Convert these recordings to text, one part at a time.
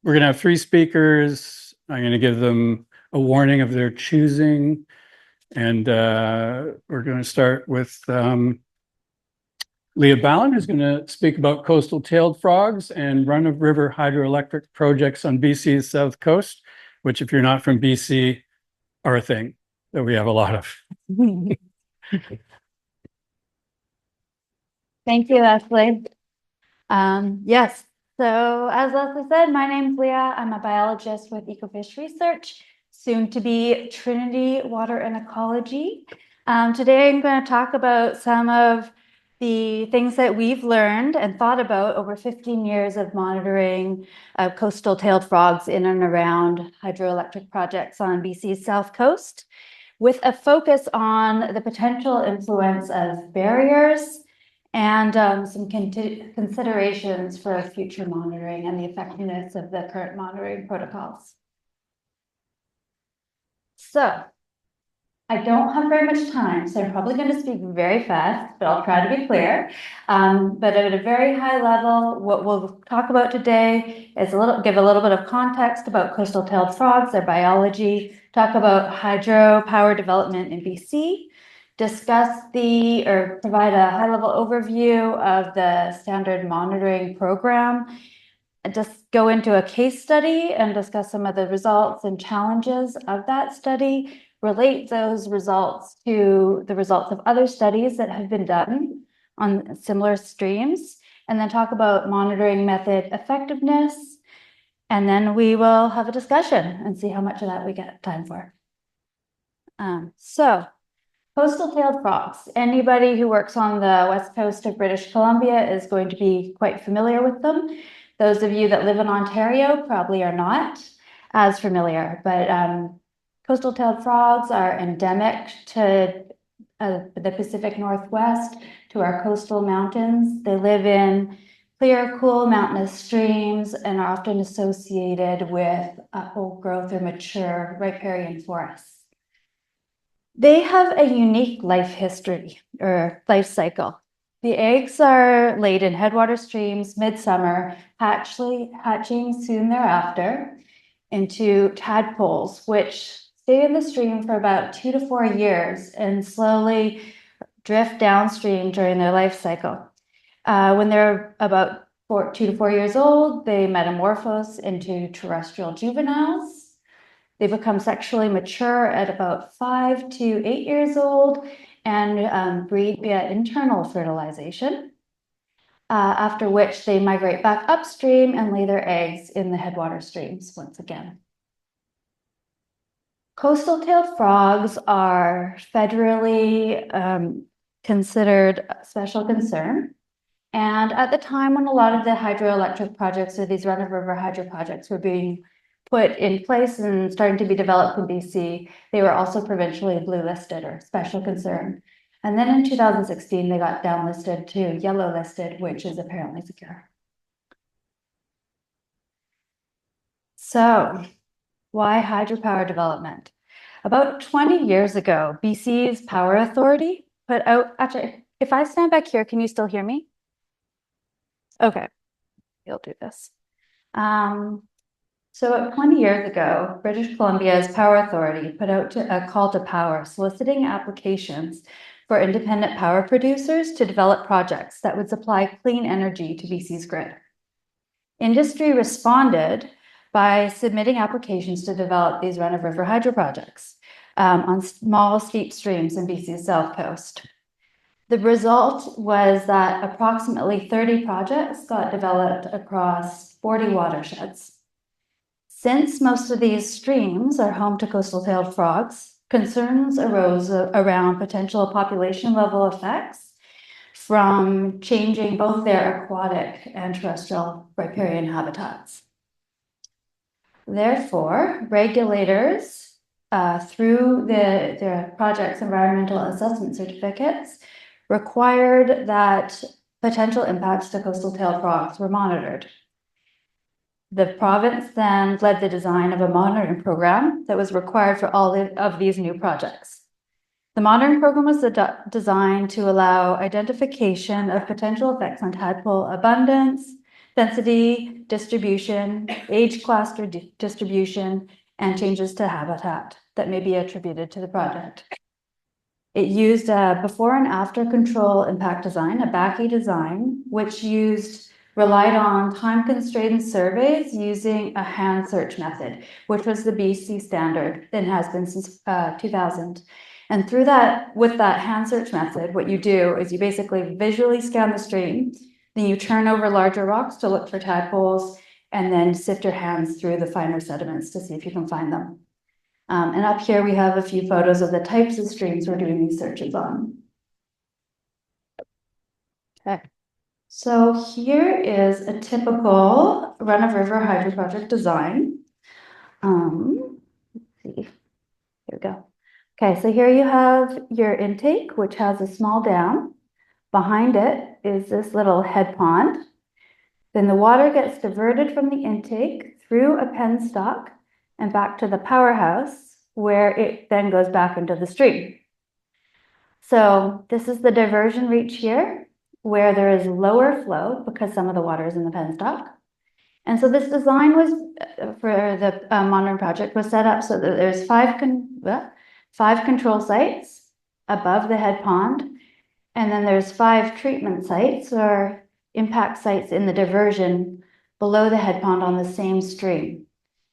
We're going to have three speakers. I'm going to give them a warning of their choosing. And we're going to start with Leah Ballin, who's going to speak about coastal tailed frogs and run-of-river hydroelectric projects on BC's south coast, which, if you're not from BC, are a thing that we have a lot of. Thank you, Leslie. Yes, so as Leslie said, my name's Leah. I'm a biologist with Ecofish Research, soon to be Trinity Water and Ecology. Today I'm going to talk about some of the things that we've learned and thought about over 15 years of monitoring coastal tailed frogs in and around hydroelectric projects on BC's south coast, with a focus on the potential influence of barriers and some considerations for future monitoring and the effectiveness of the current monitoring protocols. So I don't have very much time, so I'm probably going to speak very fast, but I'll try to be clear. But at a very high level, what we'll talk about today is give a little bit of context about coastal tailed frogs, their biology, talk about hydropower development in BC, discuss provide a high-level overview of the standard monitoring program, and just go into a case study and discuss some of the results and challenges of that study, relate those results to the results of other studies that have been done on similar streams, and then talk about monitoring method effectiveness. And then we will have a discussion and see how much of that we get time for. Coastal tailed frogs. Anybody who works on the west coast of British Columbia is going to be quite familiar with them. Those of you that live in Ontario probably are not as familiar, but coastal tailed frogs are endemic to the Pacific Northwest, to our coastal mountains. They live in clear, cool, mountainous streams and are often associated with old growth or mature riparian forests. They have a unique life history or life cycle. The eggs are laid in headwater streams midsummer, hatching soon thereafter into tadpoles, which stay in the stream for about 2 to 4 years and slowly drift downstream during their life cycle. When they're about 2 to 4 years old, they metamorphose into terrestrial juveniles. They become sexually mature at about 5 to 8 years old and breed via internal fertilization, after which they migrate back upstream and lay their eggs in the headwater streams once again. Coastal tailed frogs are federally considered a special concern. And at the time when a lot of the hydroelectric projects or these run-of-river hydro projects were being put in place and starting to be developed in BC, they were also provincially blue listed or special concern. And then in 2016, they got downlisted to yellow listed, which is apparently secure. So why hydropower development? About 20 years ago, BC's Power Authority put out, actually, if I stand back here, can you still hear me? Okay, you'll do this. So 20 years ago, British Columbia's Power Authority put out a call to power, soliciting applications for independent power producers to develop projects that would supply clean energy to BC's grid. Industry responded by submitting applications to develop these run-of-river hydro projects on small, steep streams in BC's south coast. The result was that approximately 30 projects got developed across 40 watersheds. Since most of these streams are home to coastal tailed frogs, concerns arose around potential population level effects from changing both their aquatic and terrestrial riparian habitats. Therefore, regulators, through the project's environmental assessment certificates, required that potential impacts to coastal tailed frogs were monitored. The province then led the design of a monitoring program that was required for all of these new projects. The monitoring program was designed to allow identification of potential effects on tadpole abundance, density distribution, age cluster distribution, and changes to habitat that may be attributed to the project. It used a before and after control impact design, a BACI design, which relied on time-constrained surveys using a hand search method, which was the BC standard and has been since 2000. And through that, with that hand search method, what you do is you basically visually scan the stream, then you turn over larger rocks to look for tadpoles, and then sift your hands through the finer sediments to see if you can find them. And up here, we have a few photos of the types of streams we're doing these searches on. Okay. So here is a typical run-of-river hydro project design. Let's see, here we go. Okay, so here you have your intake, which has a small dam. Behind it is this little head pond. Then the water gets diverted from the intake through a penstock and back to the powerhouse, where it then goes back into the stream. So this is the diversion reach here, where there is lower flow because some of the water is in the penstock. And so this design was for the monitoring project was set up so that there's five control sites above the head pond, and then there's 5 treatment sites or impact sites in the diversion below the head pond on the same stream.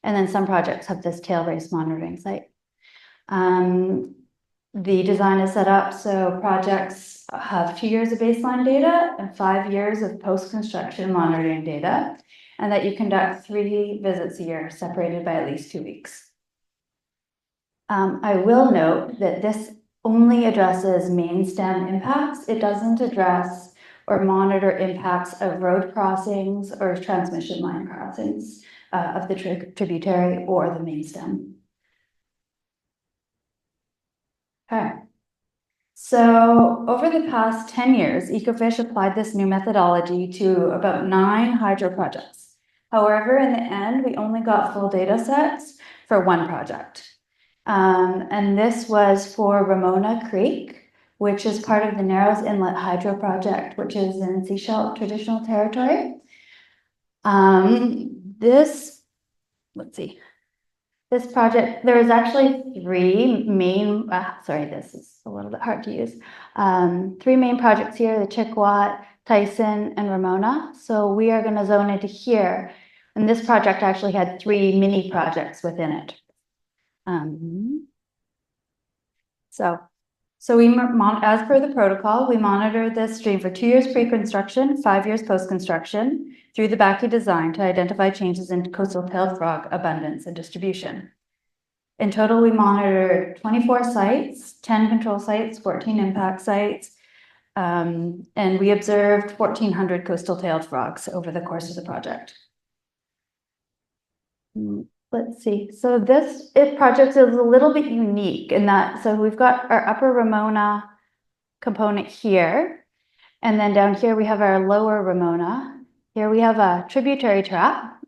And then some projects have this tail race monitoring site. The design is set up so projects have 2 years of baseline data and 5 years of post-construction monitoring data, and that you conduct 3 visits a year separated by at least 2 weeks. I will note that this only addresses main stem impacts. It doesn't address or monitor impacts of road crossings or transmission line crossings of the tributary or the main stem. Okay. So over the past 10 years, Ecofish applied this new methodology to about 9 hydro projects. However, in the end, we only got full data sets for 1 project. And this was for Ramona Creek, which is part of the Narrows Inlet Hydro Project, which is in Seashell traditional territory. This project, there was actually 3 main, this is a little bit hard to use. 3 main projects here, the Chickawatt, Tyson, and Ramona. So we are gonna zone into here. And this project actually had 3 mini projects within it. So we, as per the protocol, we monitored this stream for 2 years pre-construction, 5 years post-construction through the BACI design to identify changes in coastal tailed frog abundance and distribution. In total, we monitored 24 sites, 10 control sites, 14 impact sites, and we observed 1,400 coastal tailed frogs over the course of the project. Let's see. So this project is a little bit unique in that, so we've got our upper Ramona component here, and then down here we have our lower Ramona. Here we have a tributary tap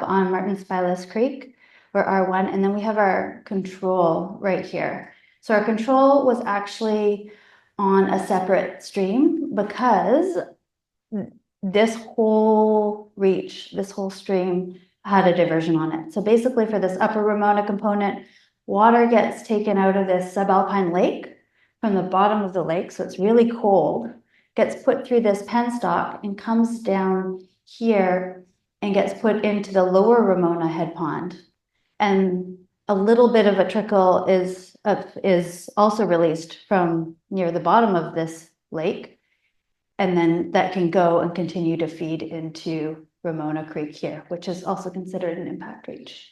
on Martin Spilas Creek, or R1, and then we have our control right here. So our control was actually on a separate stream because this whole reach, this whole stream had a diversion on it. So basically for this upper Ramona component, water gets taken out of this subalpine lake from the bottom of the lake, so it's really cold, gets put through this penstock and comes down here and gets put into the lower Ramona head pond. And a little bit of a trickle is also released from near the bottom of this lake. And then that can go and continue to feed into Ramona Creek here, which is also considered an impact reach.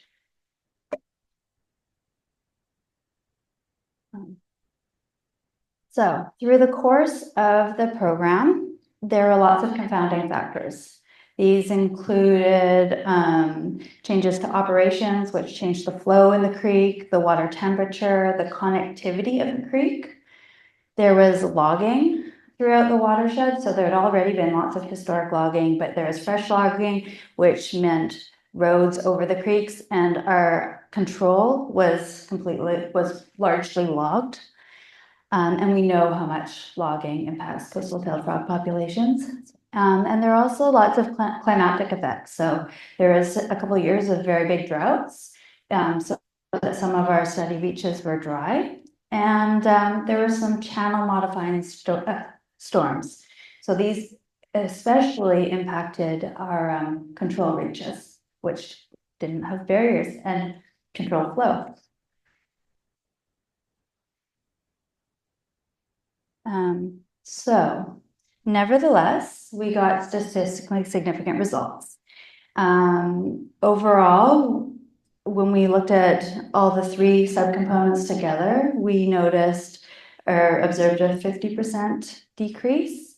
So through the course of the program, there are lots of confounding factors. These included changes to operations, which changed the flow in the creek, the water temperature, the connectivity of the creek. There was logging throughout the watershed. So there had already been lots of historic logging, but there was fresh logging, which meant roads over the creeks, and our control was largely logged. And we know how much logging impacts coastal tailed frog populations. And there are also lots of climatic effects. So there was a couple of years of very big droughts, so that some of our study beaches were dry, and there were some channel modifying storms. So these especially impacted our control reaches, which didn't have barriers and control flow. So nevertheless, we got statistically significant results. Overall, when we looked at all the three subcomponents together, we noticed or observed a 50% decrease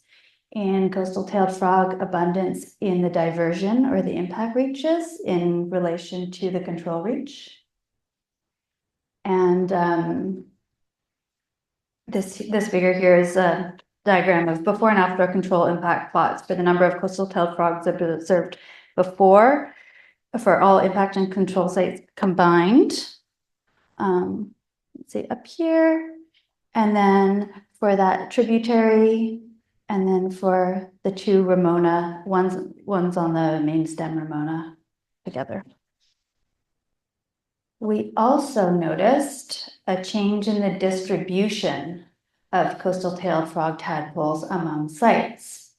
in coastal tailed frog abundance in the diversion or the impact reaches in relation to the control reach. And this figure here is a diagram of before and after control impact plots for the number of coastal tailed frogs observed before for all impact and control sites combined. Let's see up here, and then for that tributary, and then for the two Ramona, one's on the main stem Ramona together. We also noticed a change in the distribution of coastal tailed frog tadpoles among sites.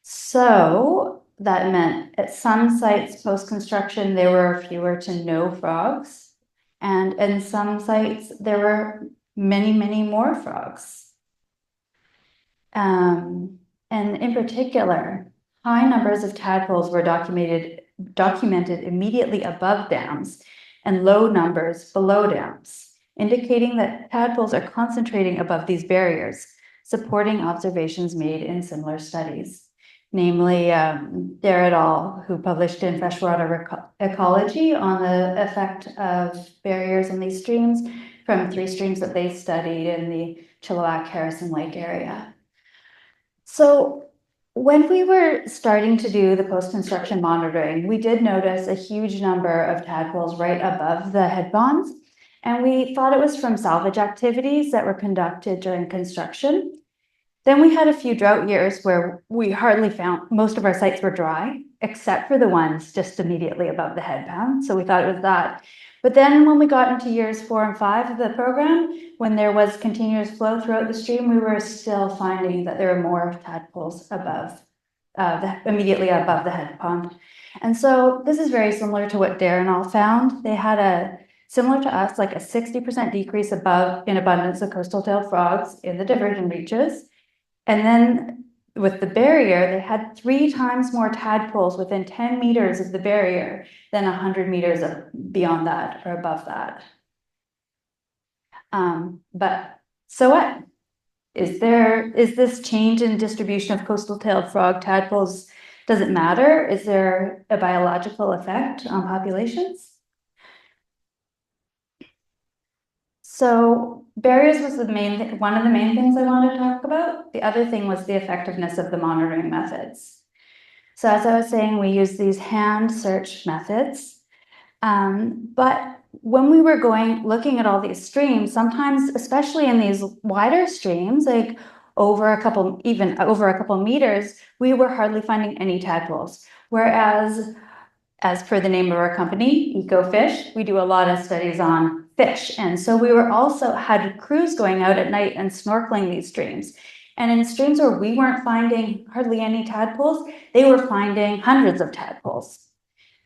So that meant at some sites post-construction, there were fewer to no frogs. And in some sites, there were many, many more frogs. And in particular, high numbers of tadpoles were documented immediately above dams and low numbers below dams, indicating that tadpoles are concentrating above these barriers, supporting observations made in similar studies. Namely, Dare et al., who published in Freshwater Ecology on the effect of barriers in these streams from 3 streams that they studied in the Chilliwack-Harrison Lake area. So when we were starting to do the post-construction monitoring, we did notice a huge number of tadpoles right above the head ponds, and we thought it was from salvage activities that were conducted during construction. Then we had a few drought years where we hardly found, most of our sites were dry, except for the ones just immediately above the head pond. So we thought it was that. But then when we got into years 4 and 5 of the program, when there was continuous flow throughout the stream, we were still finding that there were more tadpoles above, immediately above the head pond. And so this is very similar to what Dare et al. Found. They had similar to us, like a 60% decrease in abundance of coastal tailed frogs in the diversion reaches. And then with the barrier, they had 3 times more tadpoles within 10 meters of the barrier than 100 meters beyond that or above that. But so what? Is this change in distribution of coastal tailed frog tadpoles, does it matter? Is there a biological effect on populations? So barriers was one of the main things I wanted to talk about. The other thing was the effectiveness of the monitoring methods. So as I was saying, we use these hand search methods. But when we were looking at all these streams, sometimes, especially in these wider streams, like even over a couple meters, we were hardly finding any tadpoles. Whereas, as per the name of our company, Ecofish, we do a lot of studies on fish. And so we had crews going out at night and snorkeling these streams. And in streams where we weren't finding hardly any tadpoles, they were finding hundreds of tadpoles.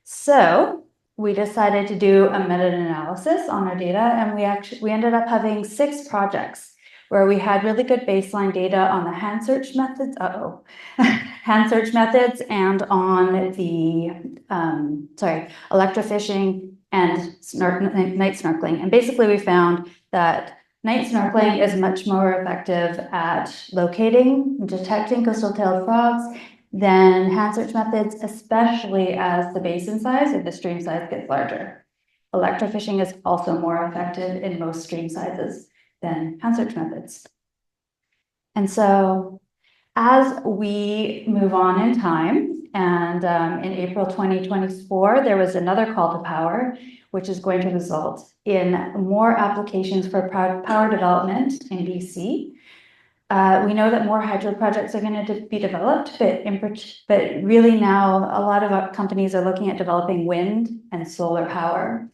So we decided to do a meta-analysis on our data, and we ended up having 6 projects where we had really good baseline data on the hand search methods, hand search methods, and on the electrofishing and night snorkeling. And basically we found that night snorkeling is much more effective at locating and detecting coastal tailed frogs than hand search methods, especially as the basin size or the stream size gets larger. Electrofishing is also more effective in most stream sizes than hand search methods. And so as we move on in time, and in April 2024, there was another call to power, which is going to result in more applications for power development in BC. We know that more hydro projects are going to be developed, but really now a lot of our companies are looking at developing wind and solar power.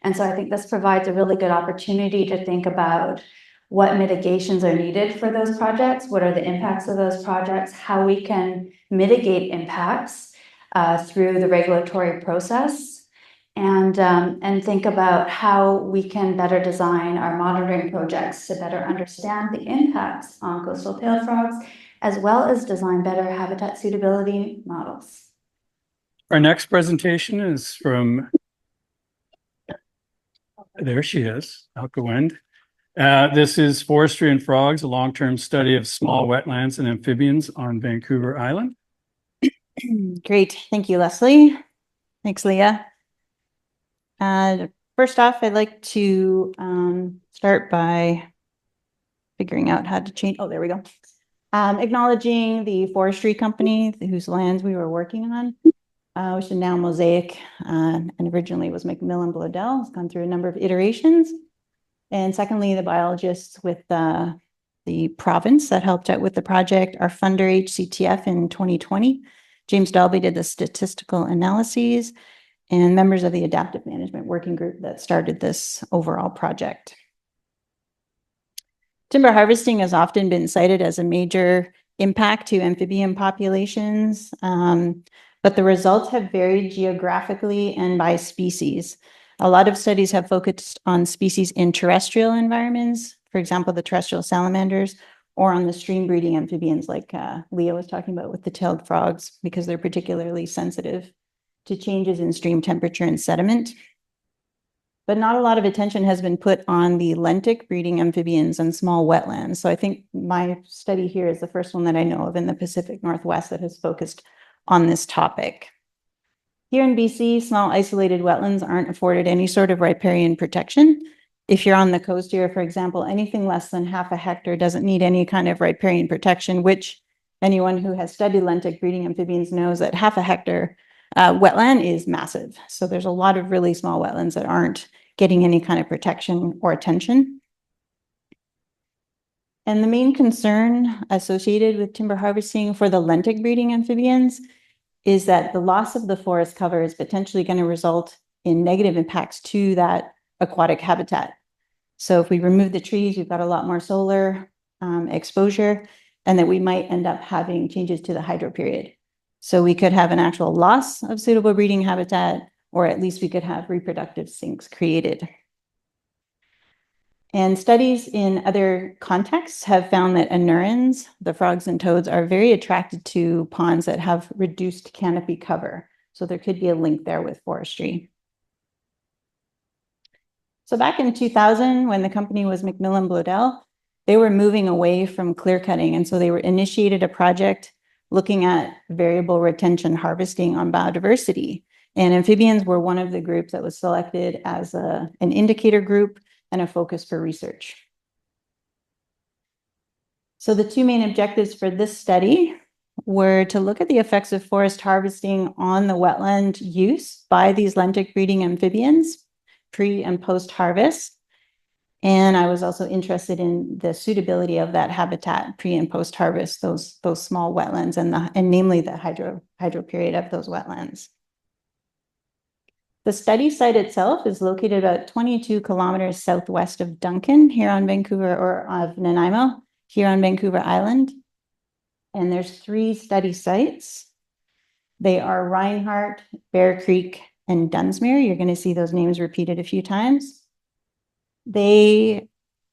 And so I think this provides a really good opportunity to think about what mitigations are needed for those projects, what are the impacts of those projects, how we can mitigate impacts through the regulatory process, and think about how we can better design our monitoring projects to better understand the impacts on coastal tailed frogs, as well as design better habitat suitability models. Our next presentation is from, there she is, Elke Wind. This is Forestry and Frogs, a long-term study of small wetlands and amphibians on Vancouver Island. Great. Thank you, Leslie. Thanks, Leah. First off, I'd like to start by figuring out how to change. Oh, there we go. Acknowledging the forestry company whose lands we were working on, which is now Mosaic, and originally was Macmillan Bloedel. It's gone through a number of iterations. And secondly, the biologists with the province that helped out with the project, our funder HCTF in 2020. James Dalby did the statistical analyses, and members of the adaptive management working group that started this overall project. Timber harvesting has often been cited as a major impact to amphibian populations, but the results have varied geographically and by species. A lot of studies have focused on species in terrestrial environments, for example, the terrestrial salamanders, or on the stream breeding amphibians like Leah was talking about with the tailed frogs, because they're particularly sensitive to changes in stream temperature and sediment. But not a lot of attention has been put on the lentic breeding amphibians and small wetlands. So I think my study here is the first one that I know of in the Pacific Northwest that has focused on this topic. Here in BC, small isolated wetlands aren't afforded any sort of riparian protection. If you're on the coast here, for example, anything less than half a hectare doesn't need any kind of riparian protection, which anyone who has studied lentic breeding amphibians knows that half a hectare wetland is massive. So there's a lot of really small wetlands that aren't getting any kind of protection or attention. And the main concern associated with timber harvesting for the lentic breeding amphibians is that the loss of the forest cover is potentially going to result in negative impacts to that aquatic habitat. So if we remove the trees, we've got a lot more solar exposure, and that we might end up having changes to the hydro period. So we could have an actual loss of suitable breeding habitat, or at least we could have reproductive sinks created. And studies in other contexts have found that anurans, the frogs and toads, are very attracted to ponds that have reduced canopy cover. So there could be a link there with forestry. So back in 2000, when the company was Macmillan Bloedel, they were moving away from clear cutting. And so they initiated a project looking at variable retention harvesting on biodiversity. And amphibians were one of the groups that was selected as an indicator group and a focus for research. So the two main objectives for this study were to look at the effects of forest harvesting on the wetland use by these lentic breeding amphibians pre and post harvest. And I was also interested in the suitability of that habitat pre and post harvest, those small wetlands and namely the hydro period of those wetlands. The study site itself is located about 22 kilometers southwest of Duncan here on Vancouver, or of Nanaimo here on Vancouver Island. And there's 3 study sites. They are Reinhardt, Bear Creek, and Dunsmuir. You're going to see those names repeated a few times. They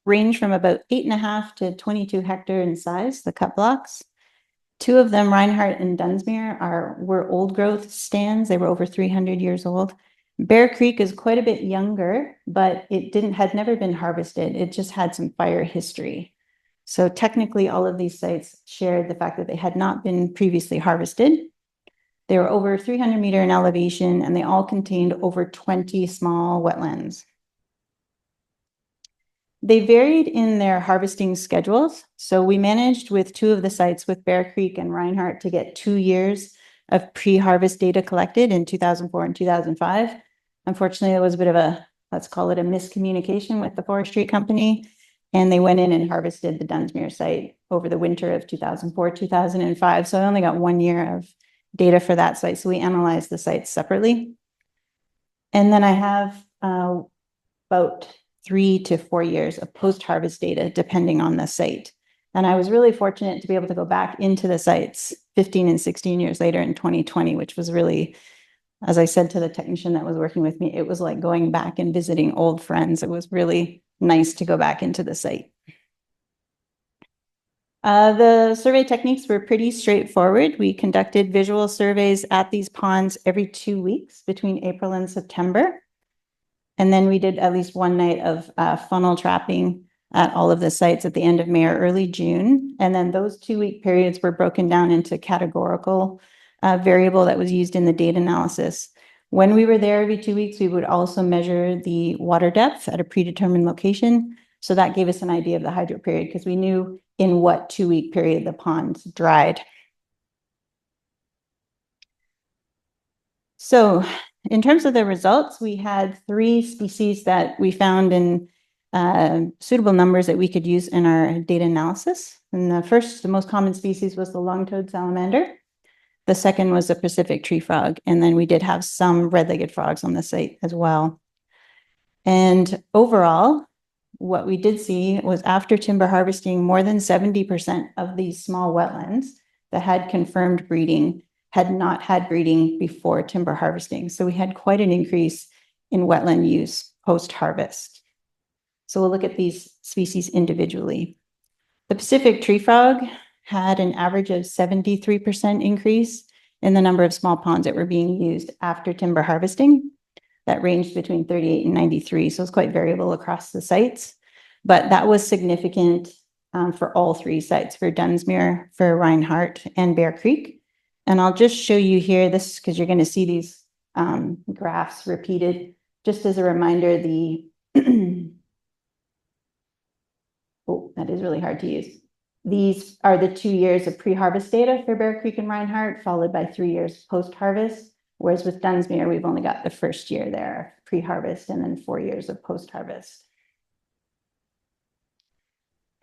range from about 8.5 to 22 hectare in size, the cut blocks. 2 of them, Reinhardt and Dunsmuir, were old growth stands. They were over 300 years old. Bear Creek is quite a bit younger, but it had never been harvested. It just had some fire history. So technically, all of these sites shared the fact that they had not been previously harvested. They were over 300 meter in elevation, and they all contained over 20 small wetlands. They varied in their harvesting schedules. So we managed with 2 of the sites, with Bear Creek and Reinhardt, to get 2 years of pre-harvest data collected in 2004 and 2005. Unfortunately, there was a bit of let's call it a miscommunication with the forestry company. And they went in and harvested the Dunsmuir site over the winter of 2004, 2005. So I only got 1 year of data for that site. So we analyzed the sites separately. And then I have about 3 to 4 years of post-harvest data, depending on the site. And I was really fortunate to be able to go back into the sites 15 and 16 years later in 2020, which was really, as I said to the technician that was working with me, it was like going back and visiting old friends. It was really nice to go back into the site. The survey techniques were pretty straightforward. We conducted visual surveys at these ponds every 2 weeks between April and September. And then we did at least one night of funnel trapping at all of the sites at the end of May or early June. And then those 2-week periods were broken down into categorical variable that was used in the data analysis. When we were there every 2 weeks, we would also measure the water depth at a predetermined location. So that gave us an idea of the hydro period because we knew in what 2-week period the pond dried. So in terms of the results, we had 3 species that we found in suitable numbers that we could use in our data analysis. And the most common species was the long-toed salamander. The second was the Pacific tree frog. And then we did have some red-legged frogs on the site as well. And overall, what we did see was after timber harvesting, more than 70% of these small wetlands that had confirmed breeding had not had breeding before timber harvesting. So we had quite an increase in wetland use post-harvest. So we'll look at these species individually. The Pacific tree frog had an average of 73% increase in the number of small ponds that were being used after timber harvesting. That ranged between 38 and 93, so it's quite variable across the sites. But that was significant for all 3 sites, for Dunsmuir, for Reinhardt, and Bear Creek. And I'll just show you here this because you're going to see these graphs repeated. Just as a reminder, oh, that is really hard to use. These are the 2 years of pre-harvest data for Bear Creek and Reinhardt, followed by 3 years post-harvest. Whereas with Dunsmuir, we've only got the first year there, pre-harvest, and then 4 years of post-harvest.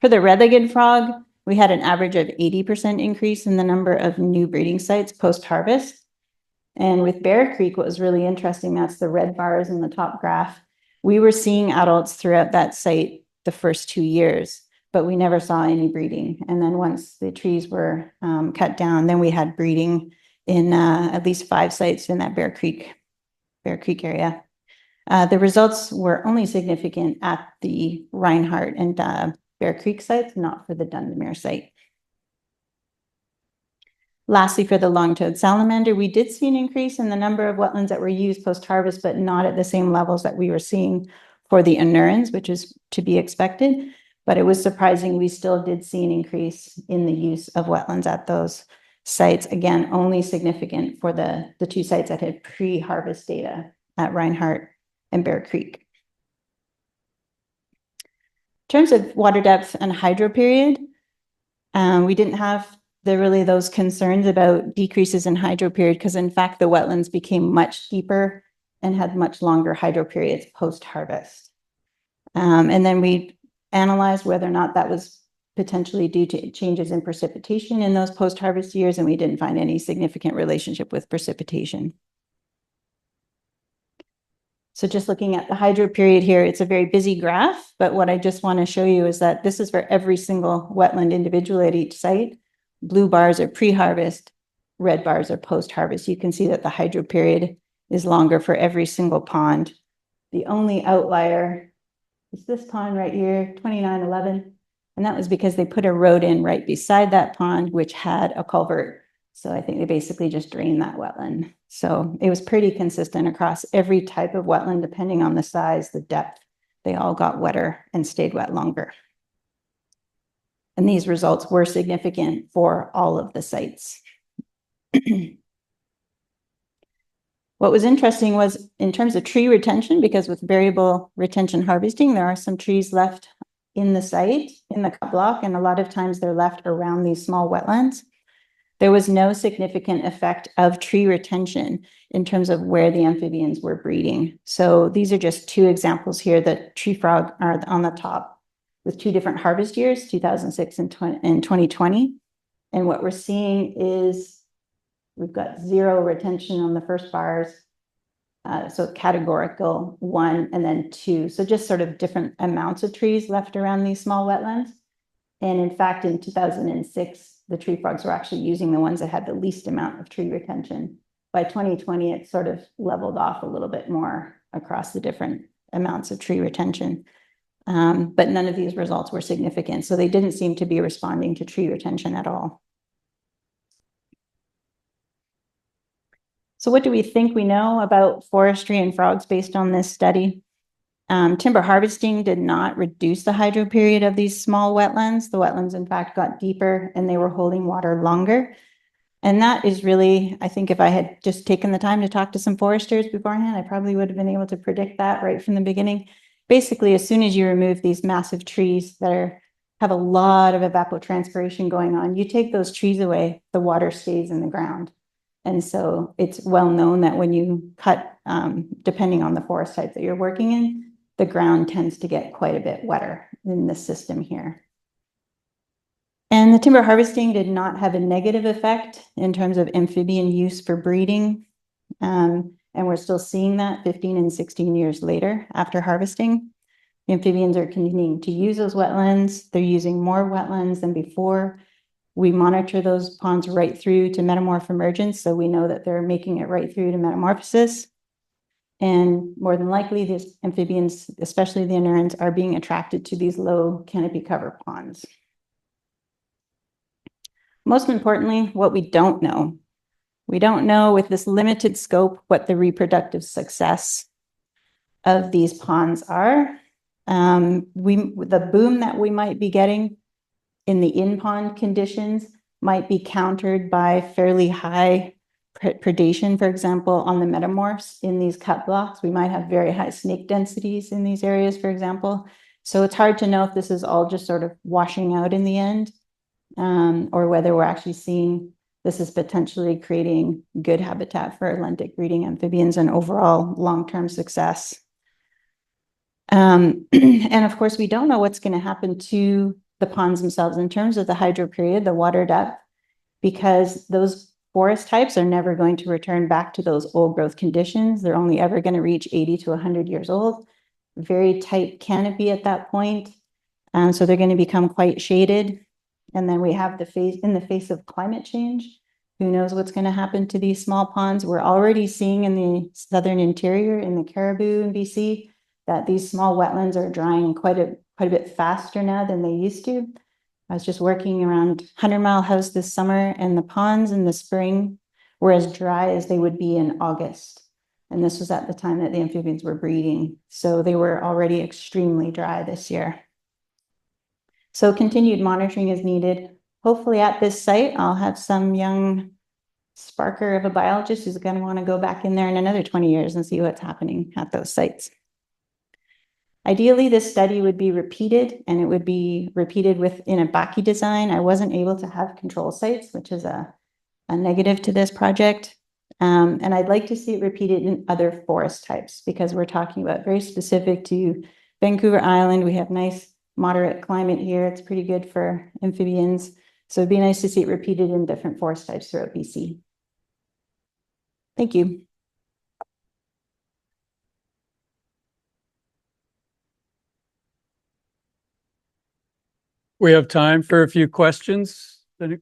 For the red-legged frog, we had an average of 80% increase in the number of new breeding sites post-harvest. And with Bear Creek, what was really interesting, that's the red bars in the top graph. We were seeing adults throughout that site the first 2 years, but we never saw any breeding. And then once the trees were cut down, then we had breeding in at least 5 sites in that Bear Creek area. The results were only significant at the Reinhardt and Bear Creek sites, not for the Dunsmuir site. Lastly, for the long-toed salamander, we did see an increase in the number of wetlands that were used post-harvest, but not at the same levels that we were seeing for the occurrence, which is to be expected. But it was surprising, we still did see an increase in the use of wetlands at those sites. Again, only significant for the 2 sites that had pre-harvest data at Reinhardt and Bear Creek. In terms of water depth and hydro period, we didn't have really those concerns about decreases in hydro period because in fact the wetlands became much deeper and had much longer hydro periods post-harvest. And then we analyzed whether or not that was potentially due to changes in precipitation in those post-harvest years, and we didn't find any significant relationship with precipitation. So just looking at the hydro period here, it's a very busy graph, but what I just want to show you is that this is for every single wetland individually at each site. Blue bars are pre-harvest, red bars are post-harvest. You can see that the hydro period is longer for every single pond. The only outlier is this pond right here, 2911. And that was because they put a road in right beside that pond, which had a culvert. So I think they basically just drained that wetland. So it was pretty consistent across every type of wetland, depending on the size, the depth. They all got wetter and stayed wet longer. And these results were significant for all of the sites. What was interesting was in terms of tree retention, because with variable retention harvesting, there are some trees left in the site, in the cut block, and a lot of times they're left around these small wetlands. There was no significant effect of tree retention in terms of where the amphibians were breeding. So these are just 2 examples here. The tree frog are on the top with 2 different harvest years, 2006 and 2020. And what we're seeing is we've got 0 retention on the first bars. So categorical 1 and then 2. So just sort of different amounts of trees left around these small wetlands. And in fact, in 2006, the tree frogs were actually using the ones that had the least amount of tree retention. By 2020, it sort of leveled off a little bit more across the different amounts of tree retention. But none of these results were significant. So they didn't seem to be responding to tree retention at all. So what do we think we know about forestry and frogs based on this study? Timber harvesting did not reduce the hydro period of these small wetlands. The wetlands, in fact, got deeper and they were holding water longer. And that is really, I think if I had just taken the time to talk to some foresters beforehand, I probably would have been able to predict that right from the beginning. Basically, as soon as you remove these massive trees that have a lot of evapotranspiration going on, you take those trees away, the water stays in the ground. And so it's well known that when you cut, depending on the forest type that you're working in, the ground tends to get quite a bit wetter in this system here. And the timber harvesting did not have a negative effect in terms of amphibian use for breeding. And we're still seeing that 15 and 16 years later after harvesting. The amphibians are continuing to use those wetlands. They're using more wetlands than before. We monitor those ponds right through to metamorph emergence, so we know that they're making it right through to metamorphosis. And more than likely, these amphibians, especially the anurans, are being attracted to these low canopy cover ponds. Most importantly, what we don't know. We don't know with this limited scope what the reproductive success of these ponds are. The boom that we might be getting in the in-pond conditions might be countered by fairly high predation, for example, on the metamorphs in these cut blocks. We might have very high snake densities in these areas, for example. So it's hard to know if this is all just sort of washing out in the end, or whether we're actually seeing this is potentially creating good habitat for lentic breeding amphibians and overall long-term success. And of course, we don't know what's going to happen to the ponds themselves in terms of the hydro period, the water depth, because those forest types are never going to return back to those old growth conditions. They're only ever going to reach 80 to 100 years old, very tight canopy at that point. So they're going to become quite shaded. And then we have in the face of climate change, who knows what's going to happen to these small ponds. We're already seeing in the southern interior, in the Cariboo in BC, that these small wetlands are drying quite a bit faster now than they used to. I was just working around 100 Mile House this summer, and the ponds in the spring were as dry as they would be in August. And this was at the time that the amphibians were breeding. So they were already extremely dry this year. So continued monitoring is needed. Hopefully at this site, I'll have some young sparker of a biologist who's going to want to go back in there in another 20 years and see what's happening at those sites. Ideally, this study would be repeated, and it would be repeated within a Baki design. I wasn't able to have control sites, which is a negative to this project. And I'd like to see it repeated in other forest types, because we're talking about very specific to Vancouver Island. We have nice moderate climate here. It's pretty good for amphibians. So it'd be nice to see it repeated in different forest types throughout BC. Thank you. We have time for a few questions. Did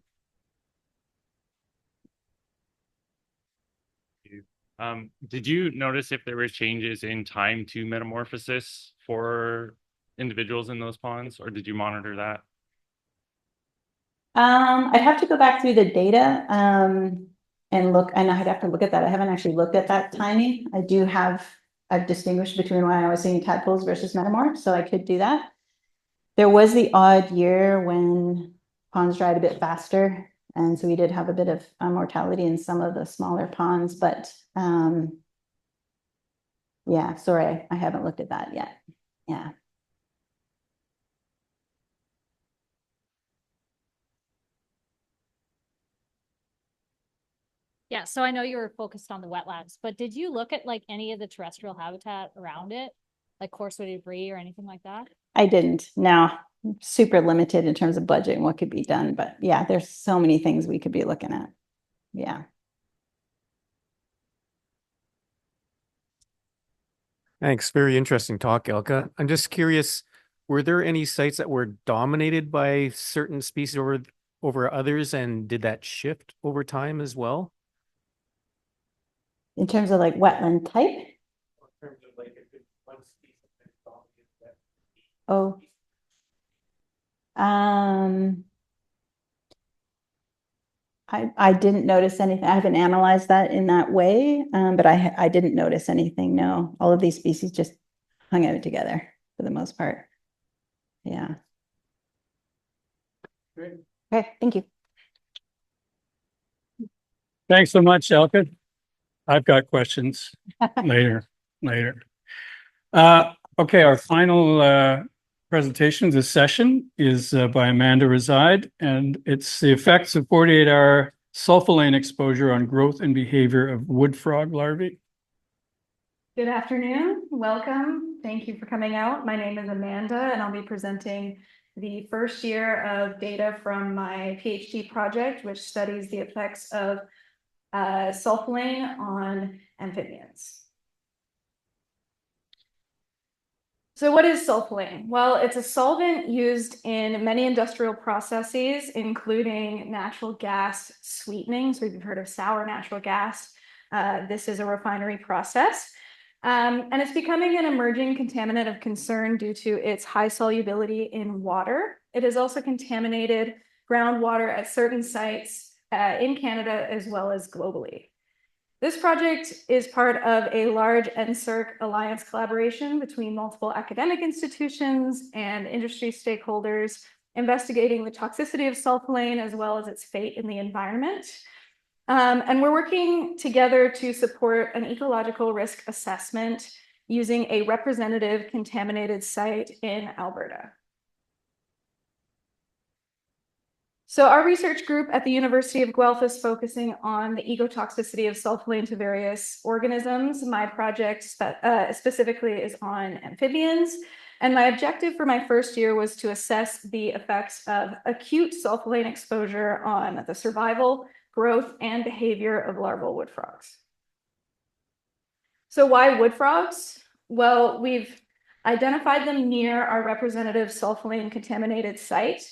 you notice if there were changes in time to metamorphosis for individuals in those ponds, or did you monitor that? I'd have to go back through the data and look, and I'd have to look at that. I haven't actually looked at that timing. I've distinguished between when I was seeing tadpoles versus metamorphs, so I could do that. There was the odd year when ponds dried a bit faster, and so we did have a bit of mortality in some of the smaller ponds, but yeah, sorry, I haven't looked at that yet. Yeah. Yeah, so I know you were focused on the wetlands, but did you look at like any of the terrestrial habitat around it, like coarsewood debris or anything like that? I didn't, no. super limited in terms of budget and what could be done. But yeah, there's so many things we could be looking at. Yeah. Thanks. Very interesting talk, Elke. I'm just curious, were there any sites that were dominated by certain species over others, and did that shift over time as well? In terms of like wetland type? In terms of like if one species is dominated. Oh. I didn't notice anything. I haven't analyzed that in that way, but I didn't notice anything. No, all of these species just hung out together for the most part. Yeah. Great. Okay, thank you. Thanks so much, Elke. I've got questions later. Okay, our final presentation of this session is by Amanda Reside, and it's the effects of 48-hour sulfolane exposure on growth and behavior of wood frog larvae. Good afternoon. Welcome. Thank you for coming out. My name is Amanda, and I'll be presenting the first year of data from my PhD project, which studies the effects of sulfolane on amphibians. So what is sulfolane? Well, it's a solvent used in many industrial processes, including natural gas sweetening. So you've heard of sour natural gas. This is a refinery process. And it's becoming an emerging contaminant of concern due to its high solubility in water. It has also contaminated groundwater at certain sites in Canada as well as globally. This project is part of a large NSERC alliance collaboration between multiple academic institutions and industry stakeholders investigating the toxicity of sulfolane as well as its fate in the environment. And we're working together to support an ecological risk assessment using a representative contaminated site in Alberta. So our research group at the University of Guelph is focusing on the ecotoxicity of sulfolane to various organisms. My project specifically is on amphibians. And my objective for my first year was to assess the effects of acute sulfolane exposure on the survival, growth, and behavior of larval wood frogs. So why wood frogs? Well, we've identified them near our representative sulfolane contaminated site.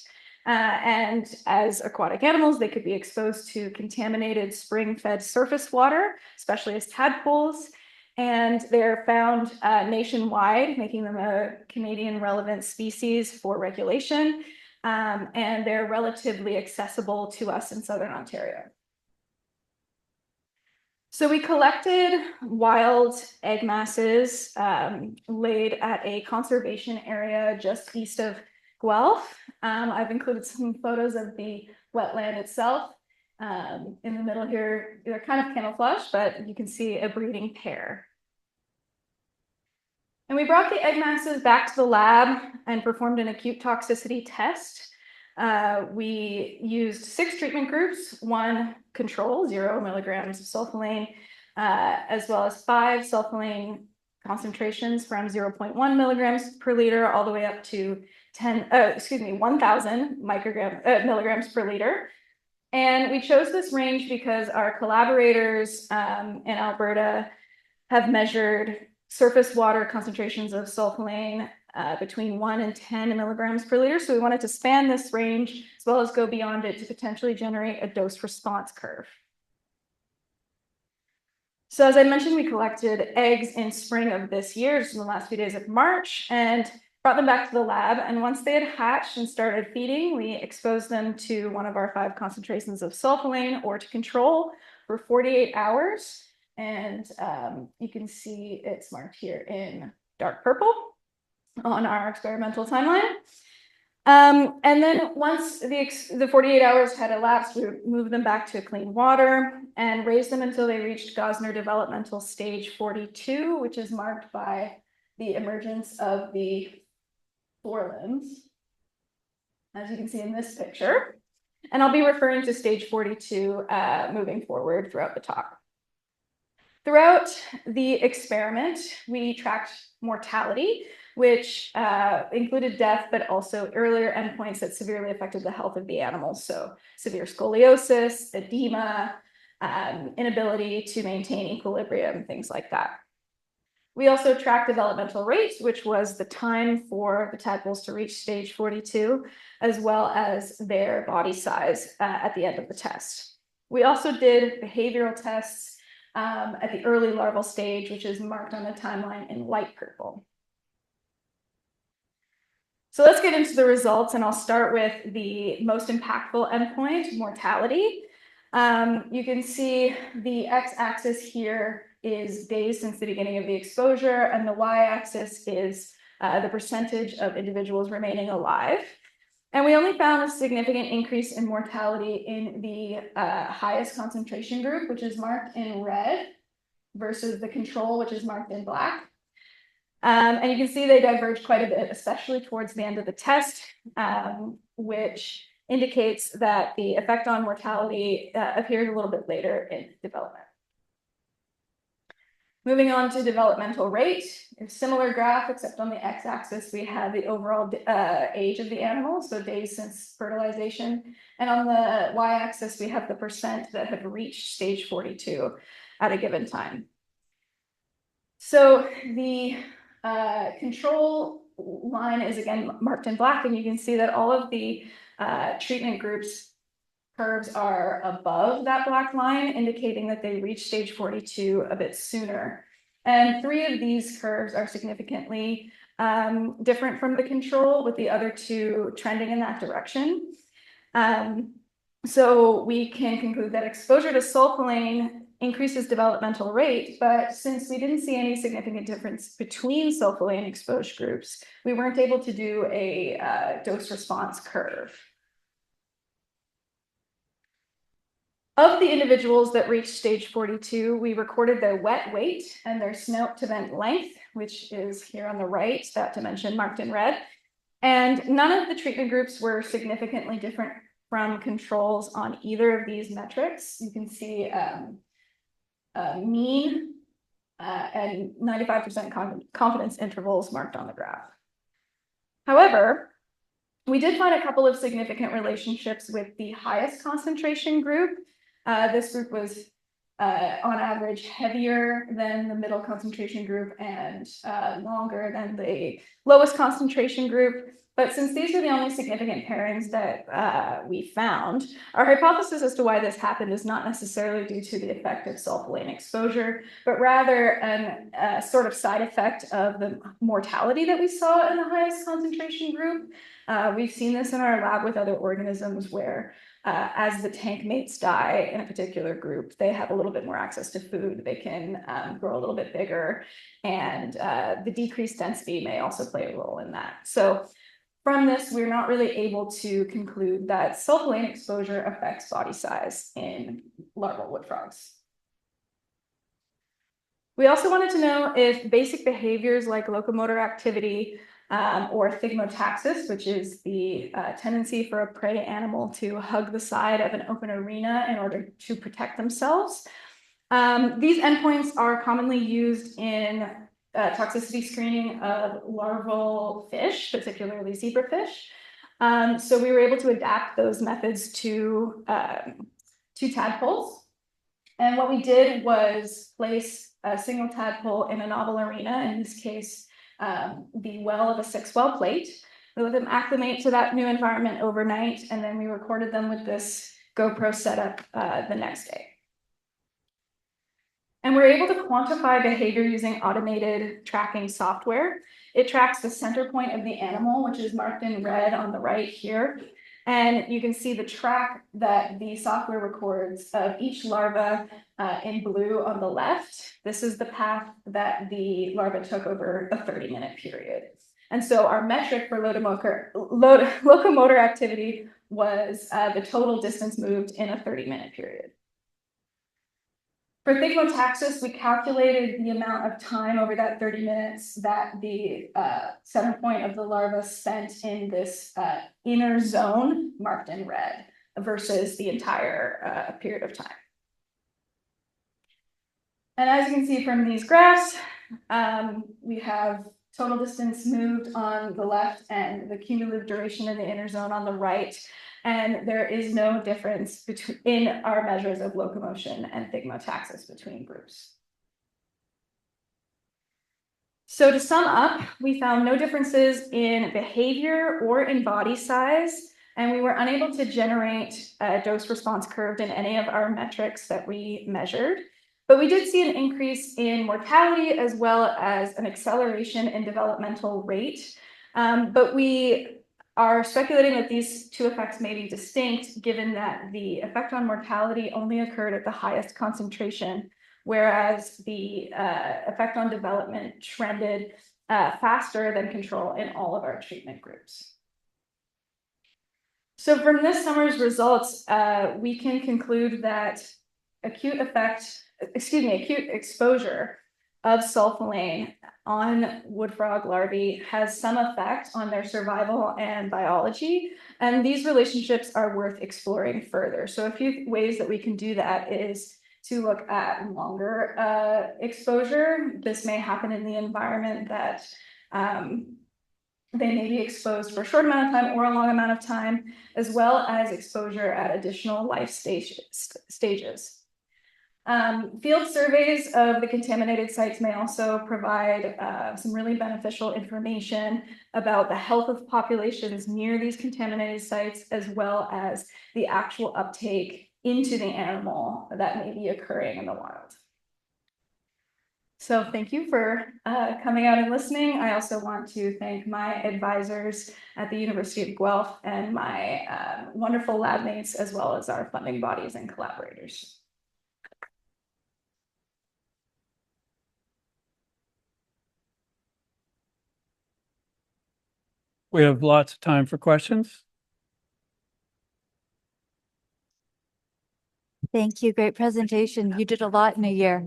And as aquatic animals, they could be exposed to contaminated spring-fed surface water, especially as tadpoles. And they're found nationwide, making them a Canadian relevant species for regulation. And they're relatively accessible to us in Southern Ontario. So we collected wild egg masses laid at a conservation area just east of Guelph. I've included some photos of the wetland itself. In the middle here, they're kind of camouflaged, but you can see a breeding pair. And we brought the egg masses back to the lab and performed an acute toxicity test. We used 6 treatment groups, 1 control, 0 milligrams of sulfolane, as well as 5 sulfolane concentrations from 0.1 milligrams per liter all the way up to 1,000 milligrams per liter. And we chose this range because our collaborators in Alberta have measured surface water concentrations of sulfolane between 1 and 10 milligrams per liter. So we wanted to span this range as well as go beyond it to potentially generate a dose response curve. So as I mentioned, we collected eggs in spring of this year, just in the last few days of March, and brought them back to the lab. And once they had hatched and started feeding, we exposed them to one of our 5 concentrations of sulfolane or to control for 48 hours. And you can see it's marked here in dark purple on our experimental timeline. And then once the 48 hours had elapsed, we moved them back to clean water and raised them until they reached Gosner developmental stage 42, which is marked by the emergence of the forelimbs, as you can see in this picture. And I'll be referring to stage 42 moving forward throughout the talk. Throughout the experiment, we tracked mortality. which included death, but also earlier endpoints that severely affected the health of the animals. So severe scoliosis, edema, inability to maintain equilibrium, things like that. We also tracked developmental rate, which was the time for the tadpoles to reach stage 42, as well as their body size at the end of the test. We also did behavioral tests at the early larval stage, which is marked on the timeline in light purple. So let's get into the results, and I'll start with the most impactful endpoint, mortality. You can see the x-axis here is days since the beginning of the exposure, and the y-axis is the percentage of individuals remaining alive. And we only found a significant increase in mortality in the highest concentration group, which is marked in red, versus the control, which is marked in black. And you can see they diverge quite a bit, especially towards the end of the test, which indicates that the effect on mortality appears a little bit later in development. Moving on to developmental rate, a similar graph, except on the x-axis, we have the overall age of the animal, so days since fertilization. And on the y-axis, we have the percent that have reached stage 42 at a given time. So the control line is again marked in black, and you can see that all of the treatment groups curves are above that black line, indicating that they reach stage 42 a bit sooner. And 3 of these curves are significantly different from the control, with the other 2 trending in that direction. So we can conclude that exposure to sulfolane increases developmental rate, but since we didn't see any significant difference between sulfolane exposed groups, we weren't able to do a dose response curve. Of the individuals that reached stage 42, we recorded their wet weight and their snout to vent length, which is here on the right, that dimension marked in red. And none of the treatment groups were significantly different from controls on either of these metrics. You can see mean and 95% confidence intervals marked on the graph. However, we did find a couple of significant relationships with the highest concentration group. This group was on average heavier than the middle concentration group and longer than the lowest concentration group. But since these are the only significant pairings that we found, our hypothesis as to why this happened is not necessarily due to the effect of sulfolane exposure, but rather a sort of side effect of the mortality that we saw in the highest concentration group. We've seen this in our lab with other organisms where as the tank mates die in a particular group, they have a little bit more access to food, they can grow a little bit bigger, and the decreased density may also play a role in that. So from this, we're not really able to conclude that sulfolane exposure affects body size in larval wood frogs. We also wanted to know if basic behaviors like locomotor activity or thigmotaxis, which is the tendency for a prey animal to hug the side of an open arena in order to protect themselves. These endpoints are commonly used in toxicity screening of larval fish, particularly zebrafish. So we were able to adapt those methods to tadpoles. And what we did was place a single tadpole in a novel arena, in this case, the well of a 6-well plate. We let them acclimate to that new environment overnight, and then we recorded them with this GoPro setup the next day. And we're able to quantify behavior using automated tracking software. It tracks the center point of the animal, which is marked in red on the right here. And you can see the track that the software records of each larva in blue on the left. This is the path that the larva took over a 30-minute period. And so our metric for locomotor activity was the total distance moved in a 30-minute period. For thigmotaxis, we calculated the amount of time over that 30 minutes that the center point of the larva spent in this inner zone marked in red versus the entire period of time. And as you can see from these graphs, we have total distance moved on the left and the cumulative duration in the inner zone on the right. And there is no difference in our measures of locomotion and thigmotaxis between groups. So to sum up, we found no differences in behavior or in body size, and we were unable to generate a dose response curve in any of our metrics that we measured. But we did see an increase in mortality as well as an acceleration in developmental rate. But we are speculating that these two effects may be distinct, given that the effect on mortality only occurred at the highest concentration, whereas the effect on development trended faster than control in all of our treatment groups. So from this summer's results, we can conclude that acute exposure of sulfolane on wood frog larvae has some effect on their survival and biology, and these relationships are worth exploring further. So a few ways that we can do that is to look at longer exposure. This may happen in the environment that they may be exposed for a short amount of time or a long amount of time, as well as exposure at additional life stages. Field surveys of the contaminated sites may also provide some really beneficial information about the health of populations near these contaminated sites, as well as the actual uptake into the animal that may be occurring in the wild. So thank you for coming out and listening. I also want to thank my advisors at the University of Guelph and my wonderful lab mates, as well as our funding bodies and collaborators. We have lots of time for questions. Thank you. Great presentation. You did a lot in a year.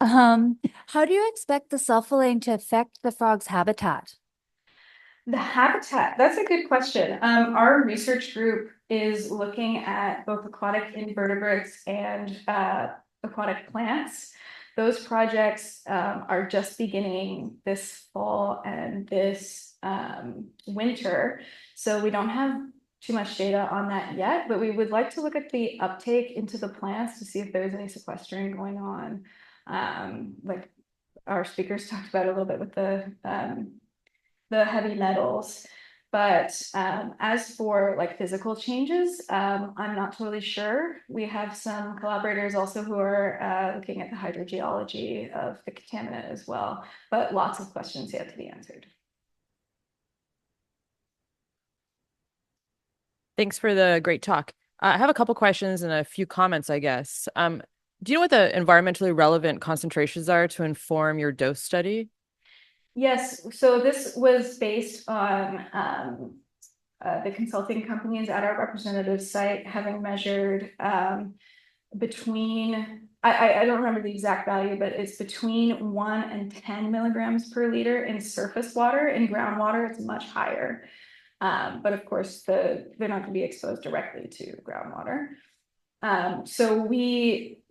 How do you expect the sulfolane to affect the frog's habitat? The habitat, that's a good question. Our research group is looking at both aquatic invertebrates and aquatic plants. Those projects are just beginning this fall and this winter, so we don't have too much data on that yet, but we would like to look at the uptake into the plants to see if there's any sequestering going on. Like our speakers talked about a little bit with the heavy metals. But as for like physical changes, I'm not totally sure. We have some collaborators also who are looking at the hydrogeology of the contaminant as well, but lots of questions yet to be answered. Thanks for the great talk. I have a couple questions and a few comments, I guess. Do you know what the environmentally relevant concentrations are to inform your dose study? Yes, so this was based on the consulting companies at our representative site having measured between, I don't remember the exact value, but it's between 1 and 10 milligrams per liter in surface water. In groundwater, it's much higher. But of course, they're not going to be exposed directly to groundwater. So we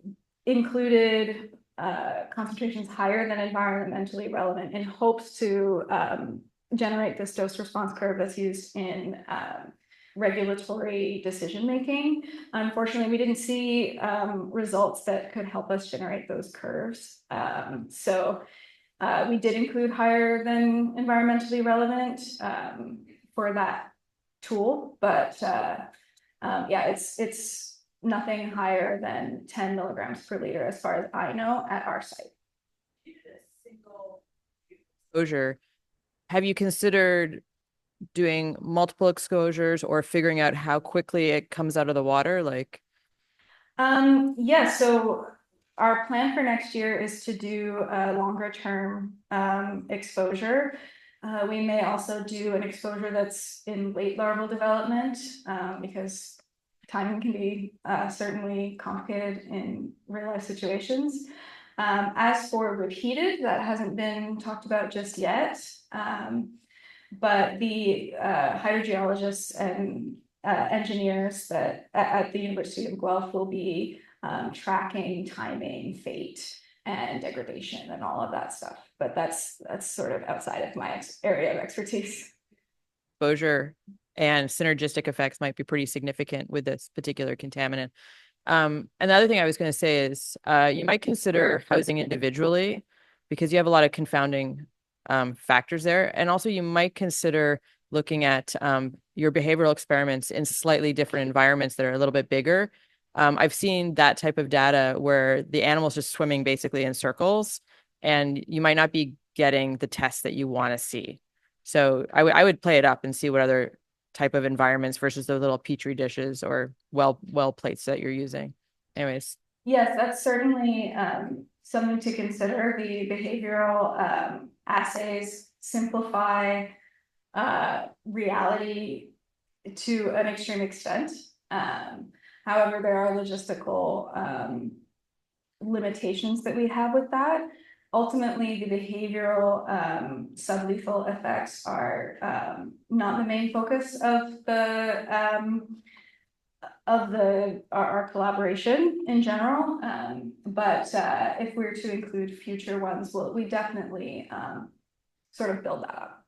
included concentrations higher than environmentally relevant in hopes to generate this dose response curve that's used in regulatory decision making. Unfortunately, we didn't see results that could help us generate those curves. So we did include higher than environmentally relevant for that tool, but yeah, it's nothing higher than 10 milligrams per liter as far as I know at our site. Exposure. Have you considered doing multiple exposures or figuring out how quickly it comes out of the water? Like, yeah, so our plan for next year is to do a longer term exposure. We may also do an exposure that's in late larval development because timing can be certainly complicated in real life situations. As for repeated, that hasn't been talked about just yet, but the hydrogeologists and engineers that at the University of Guelph will be tracking timing, fate, and degradation and all of that stuff. But that's sort of outside of my area of expertise. Exposure and synergistic effects might be pretty significant with this particular contaminant. And the other thing I was going to say is you might consider housing individually because you have a lot of confounding factors there. And also you might consider looking at your behavioral experiments in slightly different environments that are a little bit bigger. I've seen that type of data where the animal's just swimming basically in circles, and you might not be getting the test that you want to see. So I would play it up and see what other type of environments versus those little petri dishes or well plates that you're using. Anyways. Yes, that's certainly something to consider. The behavioral assays simplify reality to an extreme extent. However, there are logistical limitations that we have with that. Ultimately, the behavioral sublethal effects are not the main focus of our collaboration in general. But if we're to include future ones, we definitely sort of build that up.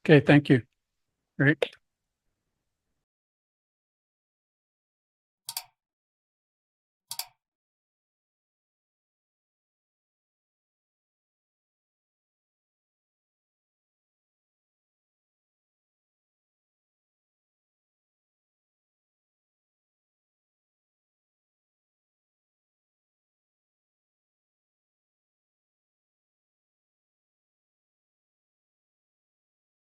Okay, thank you. Great.